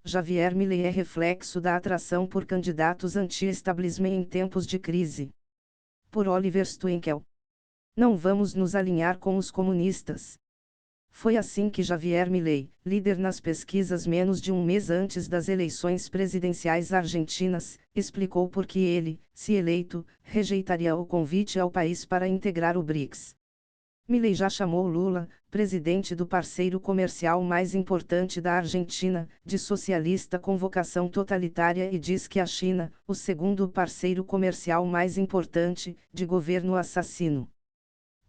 Javier Milei é reflexo da atração por candidatos anti-establishment em tempos de crise. Por Oliver Stwenkel. Não vamos nos alinhar com os comunistas. Foi assim que Javier Milei, líder nas pesquisas menos de um mês antes das eleições presidenciais argentinas, explicou por que ele, se eleito, rejeitaria o convite ao país para integrar o BRICS. Milei já chamou Lula, presidente do parceiro comercial mais importante da Argentina, de socialista com vocação totalitária e diz que a China, o segundo parceiro comercial mais importante, de governo assassino.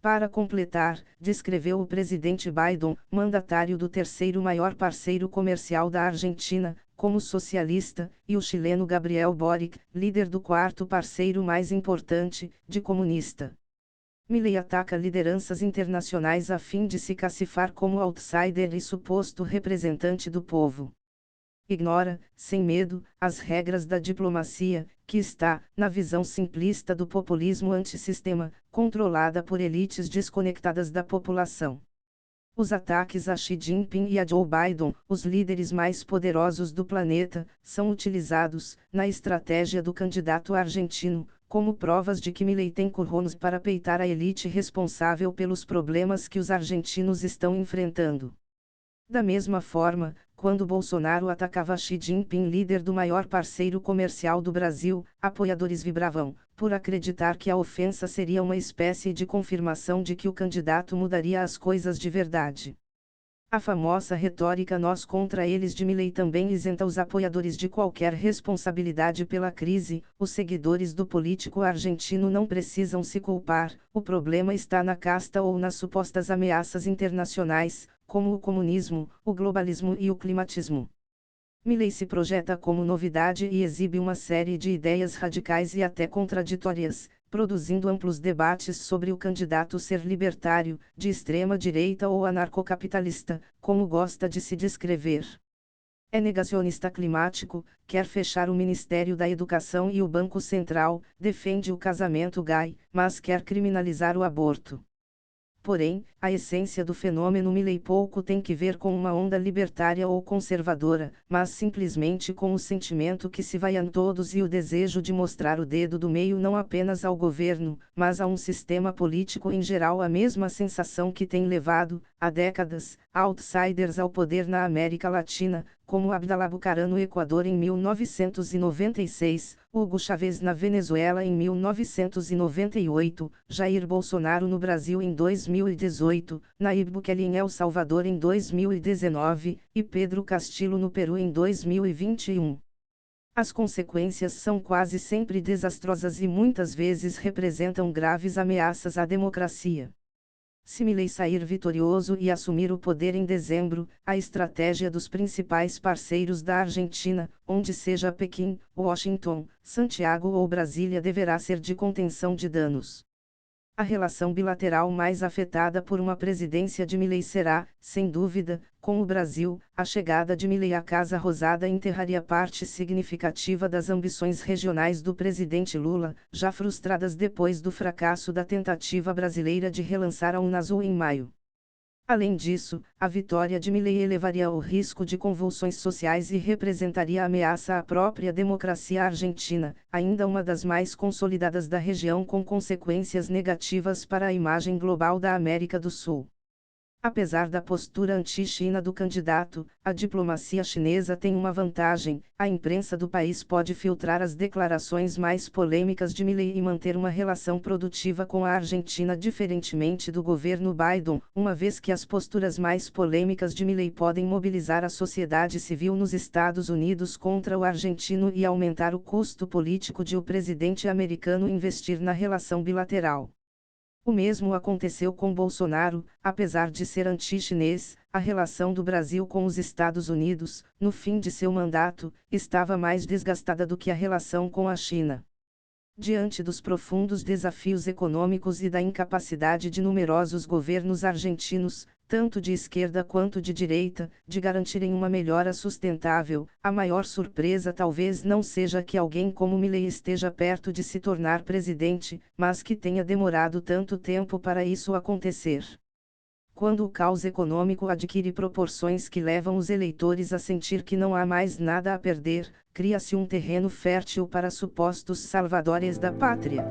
Para completar, descreveu o presidente Biden, mandatário do terceiro maior parceiro comercial da Argentina, como socialista, e o chileno Gabriel Boric, líder do quarto parceiro mais importante, de comunista. Milei ataca lideranças internacionais a fim de se cacifar como outsider e suposto representante do povo. Ignora, sem medo, as regras da diplomacia, que está, na visão simplista do populismo antissistema, controlada por elites desconectadas da população. Os ataques a Xi Jinping e a Joe Biden, os líderes mais poderosos do planeta, são utilizados, na estratégia do candidato argentino, como provas de que Milei tem currones para peitar a elite responsável pelos problemas que os argentinos estão enfrentando. Da mesma forma, quando Bolsonaro atacava Xi Jinping, líder do maior parceiro comercial do Brasil, apoiadores vibravam, por acreditar que a ofensa seria uma espécie de confirmação de que o candidato mudaria as coisas de verdade. A famosa retórica nós contra eles de Milei também isenta os apoiadores de qualquer responsabilidade pela crise. Os seguidores do político argentino não precisam se culpar, o problema está na casta ou nas supostas ameaças internacionais, como o comunismo, o globalismo e o climatismo. Milei se projeta como novidade e exibe uma série de ideias radicais e até contraditórias, produzindo amplos debates sobre o candidato ser libertário, de extrema direita ou anarcocapitalista, como gosta de se descrever. É negacionista climático, quer fechar o Ministério da Educação e o Banco Central, defende o casamento gay, mas quer criminalizar o aborto. Porém, a essência do fenômeno Milei pouco tem que ver com uma onda libertária ou conservadora, mas simplesmente com o sentimento que se vai a todos e o desejo de mostrar o dedo do meio não apenas ao governo, mas a um sistema político em geral, a mesma sensação que tem levado, há décadas, outsiders ao poder na América Latina, como Abdalá Bucaram no Equador em 1996, Hugo Chávez na Venezuela em 1998, Jair Bolsonaro no Brasil em 2018, Nayib Bukele em El Salvador em 2019, e Pedro Castillo no Peru em 2021. As consequências são quase sempre desastrosas e muitas vezes representam graves ameaças à democracia. Se Milei sair vitorioso e assumir o poder em dezembro, a estratégia dos principais parceiros da Argentina, onde seja Pequim, Washington, Santiago ou Brasília, deverá ser de contenção de danos. A relação bilateral mais afetada por uma presidência de Milei será, sem dúvida, com o Brasil. A chegada de Milei à Casa Rosada enterraria parte significativa das ambições regionais do presidente Lula, já frustradas depois do fracasso da tentativa brasileira de relançar a Unasul em maio. Além disso, a vitória de Milei elevaria o risco de convulsões sociais e representaria ameaça à própria democracia argentina, ainda uma das mais consolidadas da região, com consequências negativas para a imagem global da América do Sul. Apesar da postura anti-China do candidato, a diplomacia chinesa tem uma vantagem: a imprensa do país pode filtrar as declarações mais polêmicas de Milei e manter uma relação produtiva com a Argentina, diferentemente do governo Biden, uma vez que as posturas mais polêmicas de Milei podem mobilizar a sociedade civil nos Estados Unidos contra o argentino e aumentar o custo político de o presidente americano investir na relação bilateral. O mesmo aconteceu com Bolsonaro. Apesar de ser anti-chinês, a relação do Brasil com os Estados Unidos, no fim de seu mandato, estava mais desgastada do que a relação com a China. Diante dos profundos desafios econômicos e da incapacidade de numerosos governos argentinos, tanto de esquerda quanto de direita, de garantirem uma melhora sustentável, a maior surpresa talvez não seja que alguém como Milei esteja perto de se tornar presidente, mas que tenha demorado tanto tempo para isso acontecer. Quando o caos econômico adquire proporções que levam os eleitores a sentir que não há mais nada a perder, cria-se um terreno fértil para supostos salvadores da pátria.